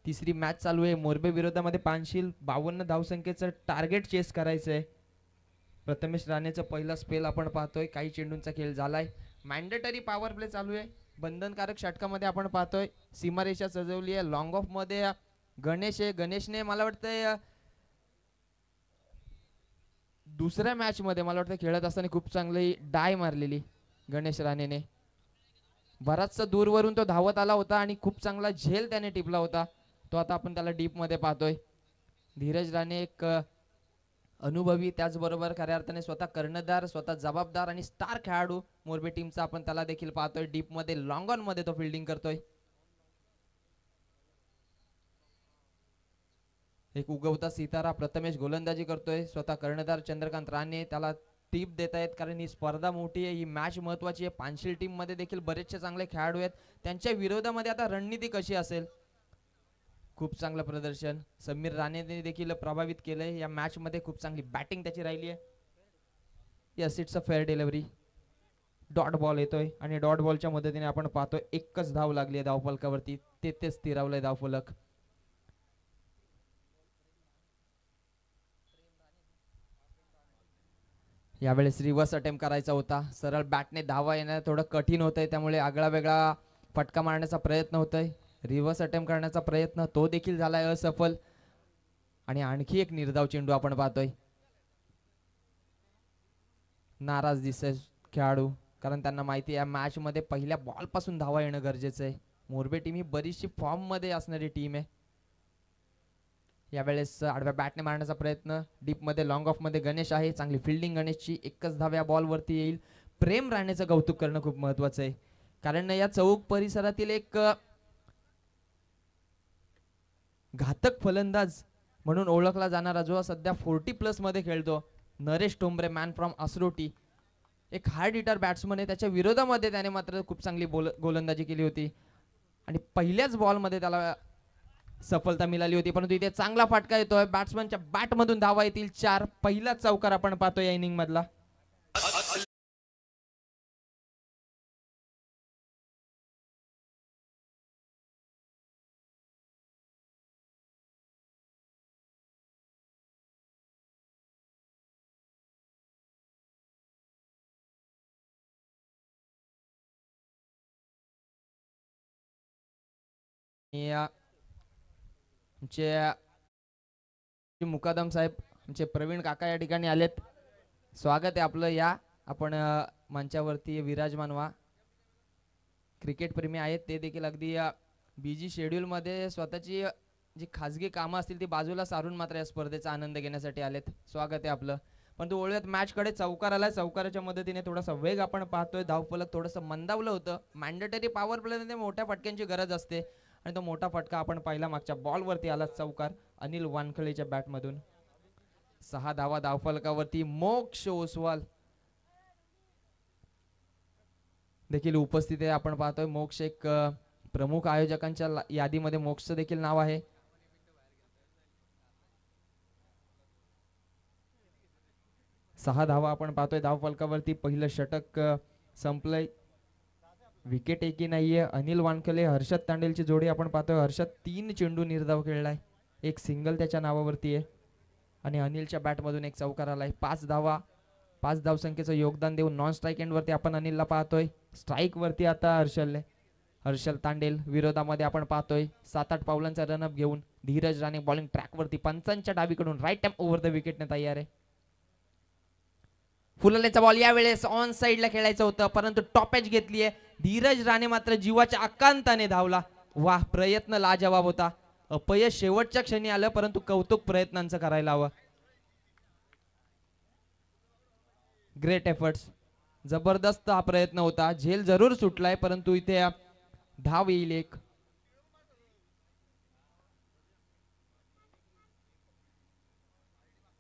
तिसरी मॅच चालू आहे मोरबे विरोधामध्ये पानशील. 52 धावसंख्येचं टार्गेट चेस करायचंय. प्रथमेश राणेचं पहिला स्पेल आपण पाहतोय. काही चेंडूंचा खेळ झालाय. मॅन्डेटरी पॉवर प्ले चालू आहे. बंधनकारक षटकामध्ये आपण पाहतोय सीमारेषा सजवली आहे. लॉंग ऑफ मध्ये गणेश आहे. गणेशने मला वाटतंय दुसऱ्या मॅच मध्ये मला वाटतं खेळत असताना खूप चांगली डाय मारलेली गणेश राणेने. बराचसा दूरवरून तो धावत आला होता आणि खूप चांगला झेल त्याने टिपला होता. तो आता आपण त्याला डीप मध्ये पाहतोय. धीरज राणे एक अनुभवी त्याचबरोबर खऱ्या अर्थाने स्वतः कर्णधार, स्वतः जबाबदार आणि स्टार खेळाडू मोरबे टीमचा आपण त्याला देखील पाहतोय. डीप मध्ये लॉंग ऑन मध्ये तो फिल्डिंग करतोय. एक उगवता सितारा प्रथमेश गोलंदाजी करतोय. स्वतः कर्णधार चंद्रकांत राणे त्याला टीप देत आहेत कारण ही स्पर्धा मोठी आहे, ही मॅच महत्वाची आहे. पानशील टीम मध्ये देखील बरेचसे चांगले खेळाडू आहेत. त्यांच्या विरोधामध्ये आता रणनीती कशी असेल. खूप चांगलं प्रदर्शन समीर राणेने देखील प्रभावित केलंय या मॅच मध्ये. खूप चांगली बॅटिंग त्याची राहिली आहे. Yes it's a fair delivery. Dot ball येतोय आणि डॉट बॉलच्या मदतीने आपण पाहतोय एकच धाव लागली आहे धावफलकावरती. तेच स्थिरावलंय धावफलक. यावेळेस रिव्हर्स अटेम्प्ट करायचा होता. सरळ बॅटने धावा येणं थोडं कठीण होतंय त्यामुळे आगळा वेगळा फटका मारण्याचा प्रयत्न होतोय, रिव्हर्स अटेम्प्ट करण्याचा प्रयत्न तो देखील झालाय असफल. आणि आणखी एक निर्धाव चेंडू आपण पाहतोय. नाराज दिसतोय खेळाडू, कारण त्यांना माहिती आहे या मॅच मध्ये पहिल्या बॉल पासून धावा येणं गरजेचं आहे. मोरबे टीम ही बरीचशी फॉर्म मध्ये असणारी टीम आहे. यावेळेस आडव्या बॅटने मारण्याचा प्रयत्न, डीप मध्ये लॉंग ऑफ मध्ये गणेश आहे, चांगली फिल्डिंग गणेशची. एकच धाव या बॉल वरती येईल. प्रेम राणेचं कौतुक करणं खूप महत्वाचं आहे, कारण या चौक परिसरातील एक घातक फलंदाज म्हणून ओळखला जाणारा जो सध्या 40+ मध्ये खेळतो, नरेश टोंबरे, मॅन फ्रॉम असरोटी, एक हार्ड हिटर बॅट्समन आहे. त्याच्या विरोधामध्ये त्याने मात्र खूप चांगली गोलंदाजी केली होती आणि पहिल्याच बॉल मध्ये त्याला सफलता मिळाली होती. परंतु इथे चांगला फटका येतोय, बॅट्समनच्या बॅट मधून धावा येतील 4. पहिला चौकार आपण पाहतोय या इनिंग मधला. आमचे मुकादम साहेब, आमचे प्रवीण काका या ठिकाणी आलेत. स्वागत आहे आपलं. या आपण मंचावरती विराजमान व्हा. क्रिकेट प्रेमी आहेत ते देखील अगदी बिझी शेड्यूल मध्ये स्वतःची जी खाजगी कामं असतील ती बाजूला सारून मात्र या स्पर्धेचा आनंद घेण्यासाठी आलेत. स्वागत आहे आपलं. पण तो वळूयात मॅच कडे. चौकार आलाय, चौकाराच्या मदतीने थोडासा वेग आपण पाहतोय. धावफलक थोडंसं मंदावलं होतं. मॅन्डेटरी पॉवर प्ले मध्ये मोठ्या फटक्यांची गरज असते आणि तो मोठा फटका आपण पाहिला मागच्या बॉल वरती आला. चौकार अनिल वानखळेच्या बॅट मधून. 6 धावा धावफलकावरती. मोक्ष ओसवाल देखील उपस्थित आहे. आपण पाहतोय मोक्ष एक प्रमुख आयोजकांच्या यादीमध्ये मोक्ष देखील नाव आहे. सहा धावा आपण पाहतोय धावफलकावरती. पहिलं षटक संपलंय. विकेट एकी नाहीये. अनिल वानखले हर्षद तांडेलची जोडी आपण पाहतोय. हर्षद 3 चेंडू निर्धाव खेळलाय, एक सिंगल त्याच्या नावावरती आहे आणि अनिलच्या बॅट मधून एक चौकार आलाय. 5 धावा, 5 धावसंख्येचं योगदान देऊन नॉन स्ट्राईक एंड वरती आपण अनिलला पाहतोय. स्ट्राईक वरती आता हर्षल तांडेल. विरोधामध्ये आपण पाहतोय 7-8 पावलांचा रनअप घेऊन धीरज राणे बॉलिंग ट्रॅक वरती पंचांच्या डावीकडून राईट टॅप ओव्हर द विकेटने तयार आहे. फुललेचा बॉल यावेळेस ऑन साइडला खेळायचं होतं, परंतु टॉप एज घेतली आहे. धीरज राणे मात्र जीवाच्या आकांताने धावला. वाह, प्रयत्न लाजवाब होता. अपयश शेवटच्या क्षणी आलं, परंतु कौतुक प्रयत्नांचं करायला हवं. Great efforts. जबरदस्त हा प्रयत्न होता. झेल जरूर सुटलाय, परंतु इथे धाव येईल एक.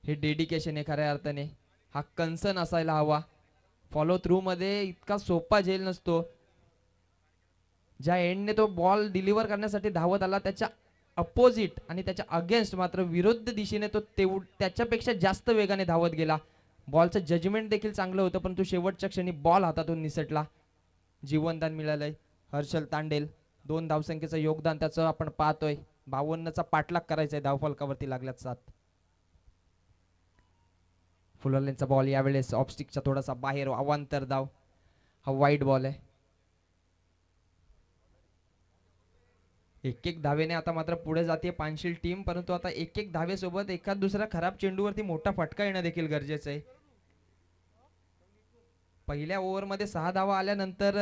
हे डेडिकेशन आहे खऱ्या अर्थाने. हा कन्सर्न असायला हवा. फॉलो थ्रू मध्ये इतका सोपा झेल नसतो. ज्या एंडने तो बॉल डिलिव्हर करण्यासाठी धावत आला त्याच्या अपोजिट आणि त्याच्या अगेन्स्ट मात्र विरुद्ध दिशेने तो त्याच्यापेक्षा जास्त वेगाने धावत गेला. बॉलचं जजमेंट देखील चांगलं होतं, परंतु शेवटच्या क्षणी बॉल हातातून निसटला. जीवनदान मिळालंय. हर्षल तांडेल 2 धावसंख्येचं योगदान त्याचं आपण पाहतोय. 52चा पाठलाग करायचा आहे. धावफलकावरती लागल्यात 7. फुलरलेनचा बॉल यावेळेस ऑफस्टिकच्या थोडासा बाहेर, अवांतर धाव. हा वाईड बॉल आहे. एक धावेने आता मात्र पुढे जाते पानशील टीम, परंतु आता एक धावेसोबत एखाद दुसरा खराब चेंडूवरती मोठा फटका येणं देखील गरजेचं आहे. पहिल्या ओव्हरमध्ये 6 धावा आल्यानंतर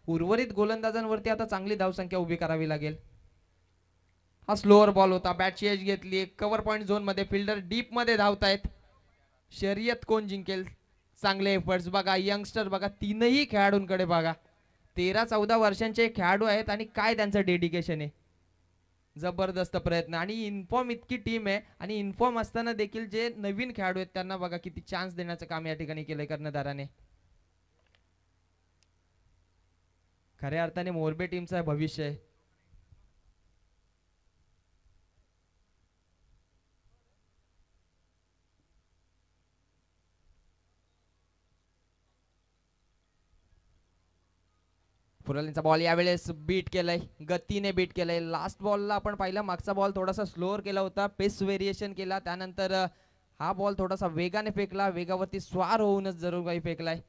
उर्वरित गोलंदाजांवरती आता चांगली धावसंख्या उभी करावी लागेल. हा स्लोअर बॉल होता. बॅटची एज घेतली. कव्हर पॉइंट झोन मध्ये फिल्डर डीप मध्ये धावतायत. शर्यत कोण जिंकेल? चांगले एफर्ट्स बघा. यंगस्टर बघा, 3ही खेळाडूंकडे बघा. 13-14 वर्षांचे खेळाडू आहेत आणि काय त्यांचं डेडिकेशन आहे. जबरदस्त प्रयत्न. आणि इन्फॉर्म इतकी टीम आहे आणि इन्फॉर्म असताना देखील जे नवीन खेळाडू आहेत त्यांना बघा किती चान्स देण्याचं काम या ठिकाणी केलंय कर्णधाराने. खऱ्या अर्थाने मोरबे टीमचं भविष्य आहे. फुलरलेनचा बॉल यावेळेस बीट केलाय, गतीने बीट केलाय. लास्ट बॉलला आपण पाहिलं मागचा बॉल थोडासा स्लोअर केला होता, पेस व्हेरिएशन केला. त्यानंतर हा बॉल थोडासा वेगाने फेकला. वेगावरती स्वार होऊनच जरूर काही फेकलाय.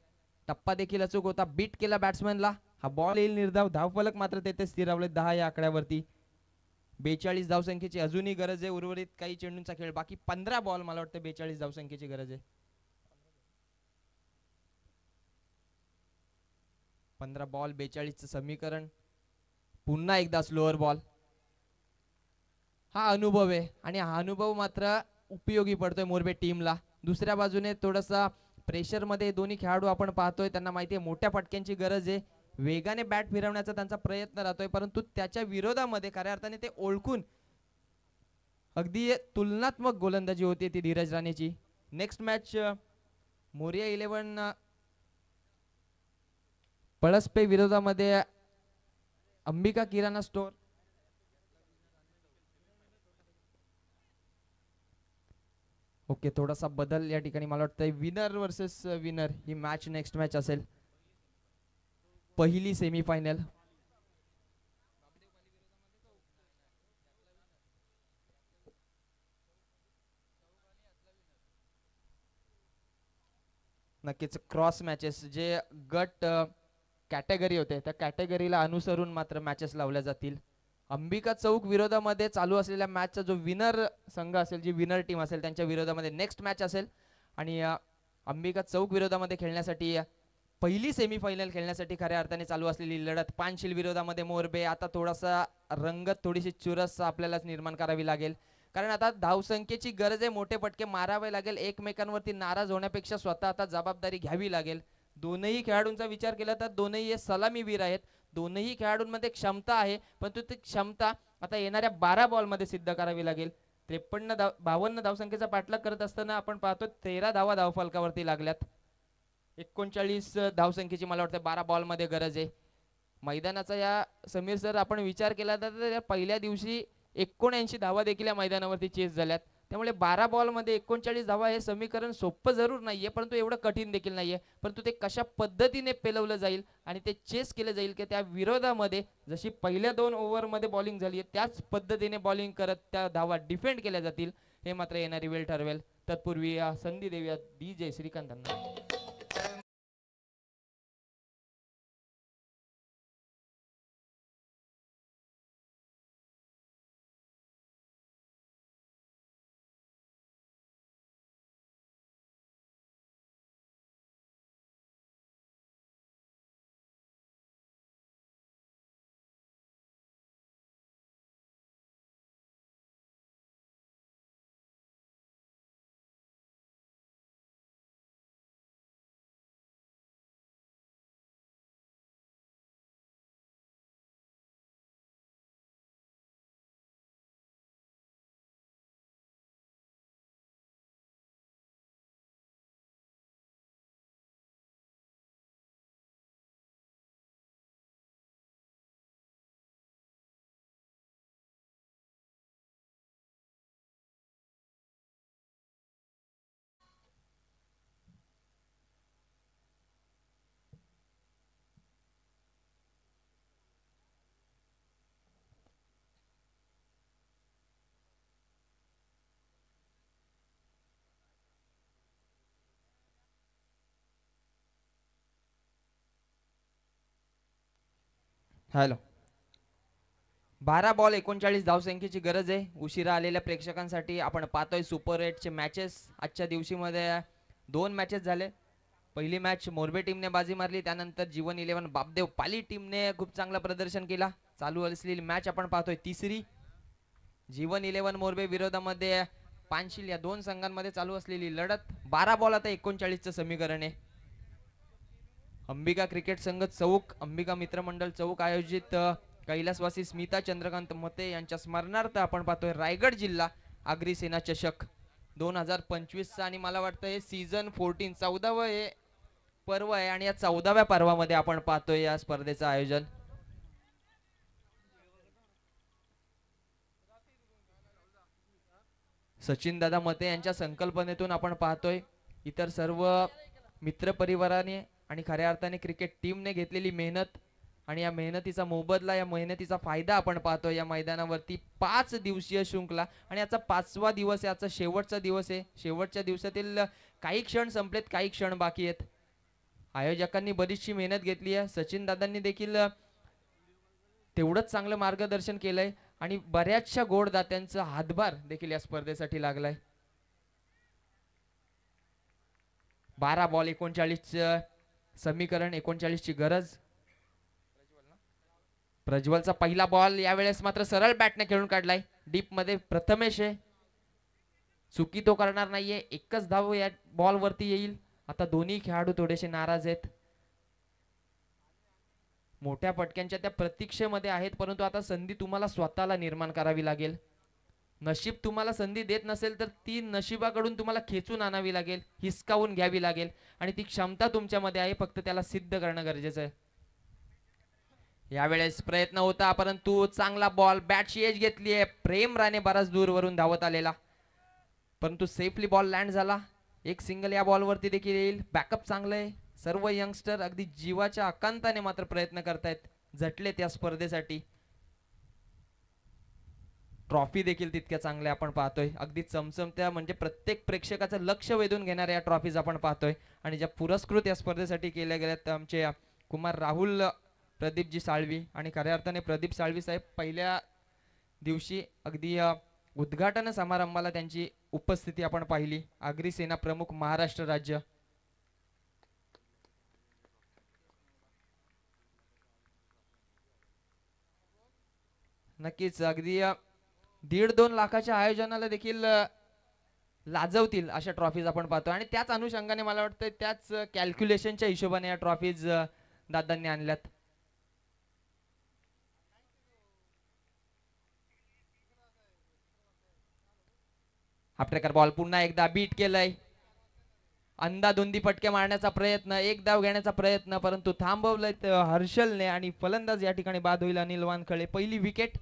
टप्पा देखील अचूक होता. बीट केला बॅट्समॅनला. हा बॉल येईल निर्धाव, धावफलक मात्र तेथे स्थिरावले 10 या आकड्यावरती. 42 धावसंख्येची अजूनही गरज आहे. उर्वरित काही चेंडूंचा खेळ बाकी. 15 बॉल, मला वाटतं 42 धावसंख्येची गरज आहे. 15 बॉल 42चं समीकरण. पुन्हा एकदा स्लोअर बॉल. हा अनुभव आहे आणि हा अनुभव मात्र उपयोगी पडतोय मोरबे टीमला. दुसऱ्या बाजूने थोडासा प्रेशर मध्ये दोन्ही खेळाडू आपण पाहतोय. त्यांना माहिती आहे मोठ्या फटक्यांची गरज आहे. वेगाने बॅट फिरवण्याचा त्यांचा प्रयत्न राहतोय, परंतु त्याच्या विरोधामध्ये खऱ्या अर्थाने ते ओळखून अगदी तुलनात्मक गोलंदाजी होती ती धीरज राणेची. नेक्स्ट मॅच मोरिया 11 पळसपे विरोधामध्ये अंबिका किराणा स्टोर. ओके, थोडासा बदल या ठिकाणी. मला वाटतं विनर वर्सेस विनर ही मॅच नेक्स्ट मॅच असेल. पहिली सेमीफायनल. नक्कीच क्रॉस मॅचेस जे गट कॅटेगरी होते त्या कॅटेगरीला अनुसरून मात्र मॅचेस लावल्या जातील. अंबिका चौक विरोधामध्ये चालू असलेल्या मॅचचा जो विनर संघ असेल, जी विनर टीम असेल, त्यांच्या विरोधामध्ये नेक्स्ट मॅच असेल. आणि अंबिका चौक विरोधामध्ये खेळण्यासाठी पहिली सेमीफायनल खेळण्यासाठी खऱ्या अर्थाने चालू असलेली लढत पानशील विरोधामध्ये मोरबे. आता थोडासा रंगत थोडीशी चुरस आपल्यालाच निर्माण करावी लागेल, कारण आता धावसंख्येची गरज आहे. मोठे पटके मारावे लागेल. एकमेकांवरती नाराज होण्यापेक्षा स्वतः आता जबाबदारी घ्यावी लागेल. दोनही खेळाडूंचा विचार केला तर दोनही हे सलामीवीर आहेत. दोनही खेळाडूंमध्ये क्षमता आहे, परंतु ती क्षमता आता येणाऱ्या 12 बॉलमध्ये सिद्ध करावी लागेल. 52 धावसंख्येचा पाठलाग करत असताना आपण पाहतो 13 धावा धावफलकावरती लागल्यात. 39 धावसंख्येची मला वाटतं 12 बॉलमध्ये गरज आहे. मैदानाचा या समीर सर आपण विचार केला तर पहिल्या दिवशी 79 धावा देखील या मैदानावरती चेस झाल्यात. त्यामुळे 12 बॉलमध्ये 39 धावा हे समीकरण सोपं जरूर नाहीये, परंतु एवढं कठीण देखील नाहीये. परंतु ते कशा पद्धतीने पेलवलं जाईल आणि ते चेस केलं जाईल की त्या विरोधामध्ये जशी पहिल्या 2 ओव्हरमध्ये बॉलिंग झाली आहे त्याच पद्धतीने बॉलिंग करत त्या धावा डिफेंड केल्या जातील, हे मात्र येणारी वेळ ठरवेल. तत्पूर्वी संधी देऊया DJ श्रीकांतांना. हॅलो. 12 बॉल 39 धावसंख्येची गरज आहे. उशिरा आलेल्या प्रेक्षकांसाठी आपण पाहतोय सुपर 8चे मॅचेस. आजच्या दिवशी मध्ये 2 मॅचेस झाले. पहिली मॅच मोरबे टीमने बाजी मारली, त्यानंतर जीवन 11 बापदेव पाली टीमने खूप चांगलं प्रदर्शन केला. चालू असलेली मॅच आपण पाहतोय तिसरी. जीवन 11 मोरबे विरोधामध्ये पानशील या 2 संघांमध्ये चालू असलेली लढत. 12 बॉल आता 39चं समीकरण आहे. अंबिका क्रिकेट संघ चौक, अंबिका मित्रमंडळ चौक आयोजित कैलासवासी स्मिता चंद्रकांत मते यांच्या स्मरणार्थ आपण पाहतोय रायगड जिल्हा आगरी सेना चषक 2025 आणि मला वाटतं हे सीझन 14 14वे हे पर्व आहे आणि या 14व्या पर्वामध्ये आपण पाहतोय या स्पर्धेचं आयोजन. सचिन दादा मते यांच्या संकल्पनेतून आपण पाहतोय इतर सर्व मित्र परिवाराने आणि खऱ्या अर्थाने क्रिकेट टीमने घेतलेली मेहनत आणि या मेहनतीचा मोबदला, या मेहनतीचा फायदा आपण पाहतोय या मैदानावरती. 5 दिवसीय शृंखला आणि याचा 5वा दिवस आहे, याचा शेवटचा दिवस आहे. शेवटच्या दिवसातील काही क्षण संपलेत, काही क्षण बाकी आहेत. आयोजकांनी बरीचशी मेहनत घेतली आहे. सचिन दादांनी देखील तेवढंच चांगलं मार्गदर्शन केलंय आणि बऱ्याचशा गोडदात्यांचा हातभार देखील या स्पर्धेसाठी लागलाय. 12 बॉल 39 समीकरण, 39 ची गरज. प्रज्वलचा पहिला बॉल यावेळेस मात्र सरळ बॅटने खेळून काढलाय. डीप मध्ये प्रथमेश आहे, चुकी तो करणार नाहीये. एकच धाव या बॉल वरती येईल. आता दोन्ही खेळाडू थोडेसे नाराज आहेत. मोठ्या पटक्यांच्या त्या प्रतीक्षेमध्ये आहेत, परंतु आता संधी तुम्हाला स्वतःला निर्माण करावी लागेल. नशीब तुम्हाला संधी देत नसेल तर ती नशिबाकडून तुम्हाला खेचून आणावी लागेल, हिसकावून घ्यावी लागेल आणि ती क्षमता तुमच्यामध्ये आहे, फक्त त्याला सिद्ध करणं गरजेचं आहे. यावेळेस प्रयत्न होता, परंतु चांगला बॉल, बॅटची एज घेतली आहे. प्रेम राणे बराच दूरवरून धावत आलेला, परंतु सेफली बॉल लँड झाला. एक सिंगल या बॉल वरती देखील येईल. बॅकअप चांगलं आहे. सर्व यंगस्टर अगदी जीवाच्या आकांताने मात्र प्रयत्न करतायत, झटले त्या स्पर्धेसाठी. ट्रॉफी देखील तितक्या चांगल्या आपण पाहतोय, अगदी चमचमत्या, म्हणजे प्रत्येक प्रेक्षकाचं लक्ष वेधून घेणाऱ्या या ट्रॉफीज आपण पाहतोय. आणि ज्या पुरस्कृत या स्पर्धेसाठी केल्या गेल्यात आमचे कुमार राहुल प्रदीपजी साळवी, आणि खऱ्या अर्थाने प्रदीप साळवी साहेब पहिल्या दिवशी अगदी उद्घाटन समारंभाला त्यांची उपस्थिती आपण पाहिली. आगरी सेना प्रमुख महाराष्ट्र राज्य. नक्कीच अगदी 1.5-2 लाखाच्या आयोजनाला देखील लाजवतील अशा ट्रॉफीज आपण पाहतो, आणि त्याच अनुषंगाने मला वाटतं त्याच कॅल्क्युलेशनच्या हिशोबाने या ट्रॉफीज दादांनी आणल्यात. आपटेकर बॉल पुन्हा एकदा बीट केलंय. अंदाधुंदी फटके मारण्याचा प्रयत्न, एक धाव घेण्याचा प्रयत्न, परंतु थांबवलंय हर्षलने, आणि फलंदाज या ठिकाणी बाद होईल अनिल वानखळे. पहिली विकेट.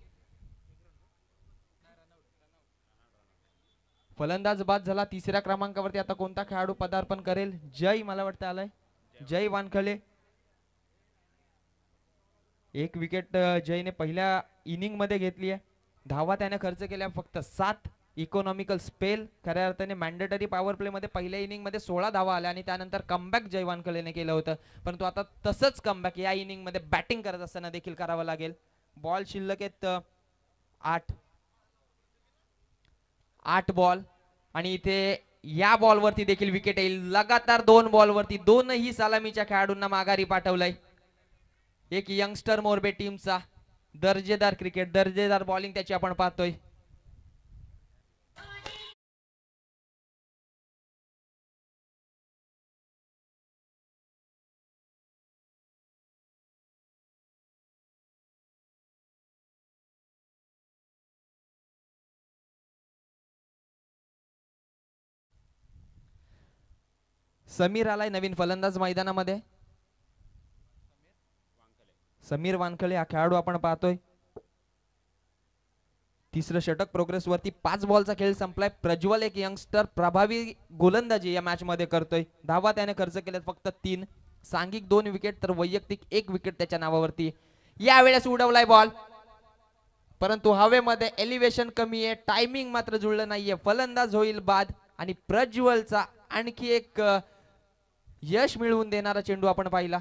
फलंदाज बाद झाला. तिसऱ्या क्रमांकावरती आता कोणता खेळाडू पदार्पण करेल? जय, मला वाटतं आलाय, जय वानखळे. एक विकेट जयने पहिल्या इनिंग मध्ये घेतली आहे. धावा त्याने खर्च केल्या फक्त 7. इकॉनॉमिकल स्पेल, खऱ्या अर्थाने मॅन्डेटरी पॉवर प्ले मध्ये पहिल्या इनिंग मध्ये 16 धावा आल्या, आणि त्यानंतर कमबॅक जय वानखळेने केलं होतं, परंतु आता तसंच कमबॅक या इनिंग मध्ये बॅटिंग करत असताना देखील करावं लागेल. बॉल शिल्लक आहेत 8 बॉल, आणि इथे या बॉल वरती देखील विकेट येईल. लगातार 2 बॉल वरती दोनही सलामीच्या खेळाडूंना माघारी पाठवलंय. एक यंगस्टर मोरबे टीमचा दर्जेदार क्रिकेट, दर्जेदार बॉलिंग त्याची आपण पाहतोय. समीर आलाय नवीन फलंदाज मैदानामध्ये. समीर वानखळे हा खेळाडू आपण पाहतोय. तिसरं षटक प्रोग्रेस वरती. 5 बॉलचा खेळ संपलाय. प्रज्वल एक यंगस्टर प्रभावी गोलंदाजी या मॅच मध्ये करतोय. धावा त्याने खर्च केल्यात फक्त 3. सांघिक 2 विकेट तर वैयक्तिक 1 विकेट त्याच्या नावावरती. यावेळेस उडवलाय बॉल, परंतु हवेमध्ये एलिव्हेशन कमी आहे, टायमिंग मात्र जुळलं नाहीये. फलंदाज होईल बाद, आणि प्रज्वलचा आणखी एक यश मिळवून देणारा चेंडू आपण पाहिला.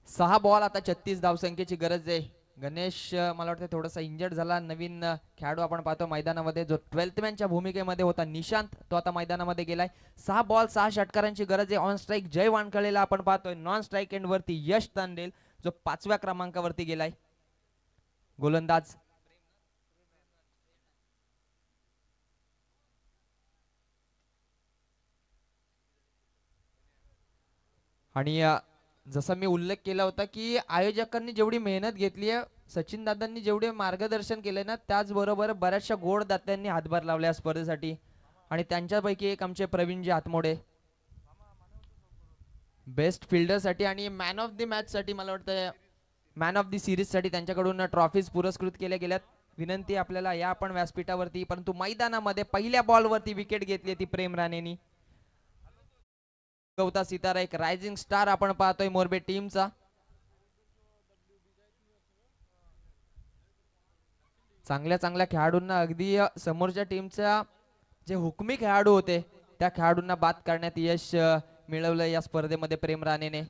सहा बॉल, आता 36 धावसंख्येची गरज आहे. गणेश मला वाटतं थोडासा इंजर्ड झाला. नवीन खेळाडू आपण पाहतो मैदानामध्ये जो 12th मॅनच्या भूमिकेमध्ये होता निशांत, तो आता मैदानामध्ये गेलाय. 6 बॉल 6 षटकारांची गरज आहे. ऑन स्ट्राईक जय वानखळेला आपण पाहतोय. नॉन स्ट्राईक एंड वरती यश तांडेल जो 5व्या क्रमांकावरती गेलाय. गोलंदाज आणि जसा मी उल्लेख केला होता की आयोजकांनी जेवढी मेहनत घेतली आहे, सचिन दादांनी जेवढे मार्गदर्शन केले ना, त्याचबरोबर बऱ्याचशा गोड दात्यांनी हातभार लावले या स्पर्धेसाठी. आणि त्यांच्यापैकी एक आमचे प्रवीणजी हातमोडे बेस्ट फिल्डरसाठी आणि मॅन ऑफ द मॅच साठी, मला वाटतं मॅन ऑफ द सिरीज साठी त्यांच्याकडून ट्रॉफीज पुरस्कृत केल्या गेल्यात. विनंती आपल्याला या आपण व्यासपीठावरती, परंतु मैदानामध्ये पहिल्या बॉलवरती विकेट घेतली ती प्रेम राणेनी. गवता सितारा एक रायझिंग स्टार आपण पाहतोय मोरबे टीमचा. चांगल्या चांगल्या खेळाडूंना, अगदी समोरच्या टीमच्या जे हुकमी खेळाडू होते त्या खेळाडूंना बाद करण्यात यश मिळवलं या स्पर्धेमध्ये प्रेम राणेने.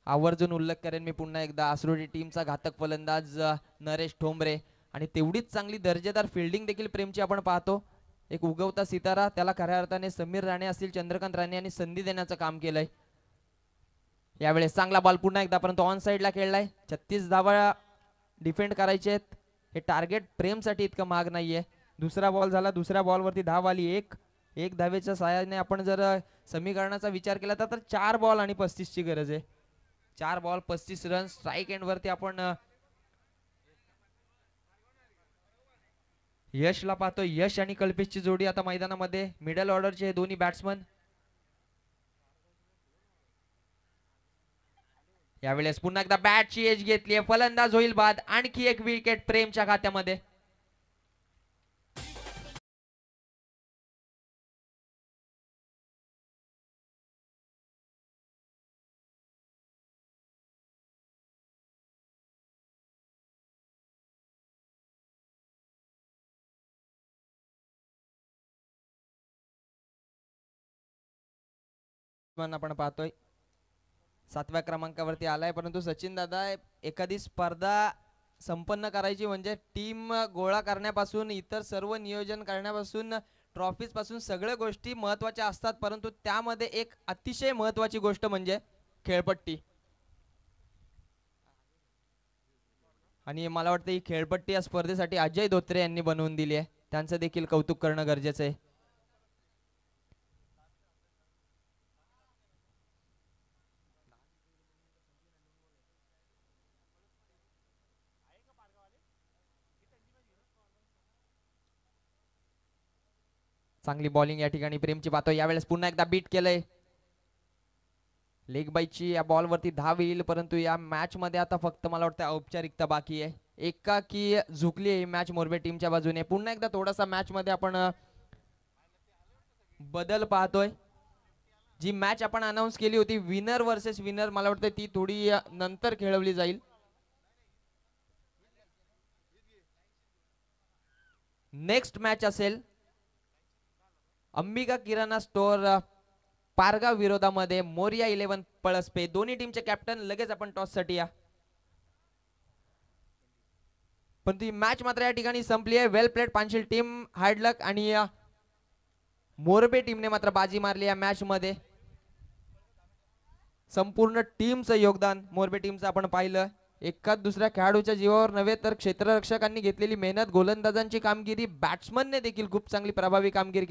आवर्जून उल्लेख करेन मी पुन्हा एकदा, आसरोडी टीमचा घातक फलंदाज नरेश ठोंबरे आणि तेवढीच चांगली दर्जेदार फिल्डिंग देखील प्रेमची आपण पाहतो. एक उगवता सितारा, त्याला खऱ्या अर्थाने समीर राणे असतील, चंद्रकांत राणे यांनी संधी देण्याचं काम केलंय. यावेळेस चांगला बॉल पुन्हा एकदा, परंतु ऑन साइडला खेळलाय. 36 धावा डिफेंड करायचे आहेत. हे टार्गेट प्रेमसाठी इतकं महाग नाहीये. दुसरा बॉल झाला, दुसऱ्या बॉलवरती धाव आली. एक धावेच्या साहाय्याने आपण जर समीकरणाचा विचार केला तर 4 बॉल आणि 35 ची गरज आहे. 4 बॉल 35 रन. स्ट्राईक एंड वरती आपण यशला पाहतो. यश आणि कल्पेशची जोडी आता मैदानामध्ये. मिडल ऑर्डरचे हे दोन्ही बॅट्समन. यावेळेस पुन्हा एकदा बॅटची एज घेतली, फलंदाज होईल बाद. आणखी एक विकेट प्रेमच्या खात्यामध्ये. आपण पाहतोय 7व्या क्रमांकावरती आलाय, परंतु सचिन दादा एखादी स्पर्धा संपन्न करायची म्हणजे टीम गोळा करण्यापासून, इतर सर्व नियोजन करण्यापासून, ट्रॉफीज पासून सगळ्या गोष्टी महत्त्वाच्या असतात, परंतु त्यामध्ये एक अतिशय महत्त्वाची गोष्ट म्हणजे खेळपट्टी. आणि मला वाटतं ही खेळपट्टी या स्पर्धेसाठी अजय धोत्रे यांनी बनवून दिली आहे. त्यांचं देखील कौतुक करणं गरजेचं आहे. चांगली बॉलिंग या ठिकाणी प्रेमची पाहतो. यावेळेस पुन्हा एकदा बीट केलंय. लेग बाईची या बॉलवरती धाव येईल, परंतु या मॅच मध्ये आता फक्त मला वाटतं औपचारिकता बाकी आहे. एकाकी झुकली आहे मॅच मोरबे टीमच्या बाजूने. पुन्हा एकदा थोडासा मॅच मध्ये आपण बदल पाहतोय. जी मॅच आपण अनाउन्स केली होती विनर वर्सेस विनर, मला वाटतं ती थोडी नंतर खेळवली जाईल. नेक्स्ट मॅच असेल अंबिका किराणा स्टोअर पारगाव विरोधामध्ये मोरिया 11 पळसपे. दोन्ही टीमचे कॅप्टन लगेच आपण टॉस साठी या. पण ती मॅच मात्र या ठिकाणी संपली आहे. वेल प्लेड पांशील टीम, हार्ड लक. आणि मोरबे टीमने मात्र बाजी मारली या मॅच मध्ये. संपूर्ण टीमचं योगदान मोरबे टीमचं आपण पाहिलं. एकाच दुसऱ्या खेळाडूच्या जीवावर नव्हे तर क्षेत्ररक्षकांनी घेतलेली मेहनत, गोलंदाजांची कामगिरी, बॅट्समनने देखील खूप चांगली प्रभावी कामगिरी केली.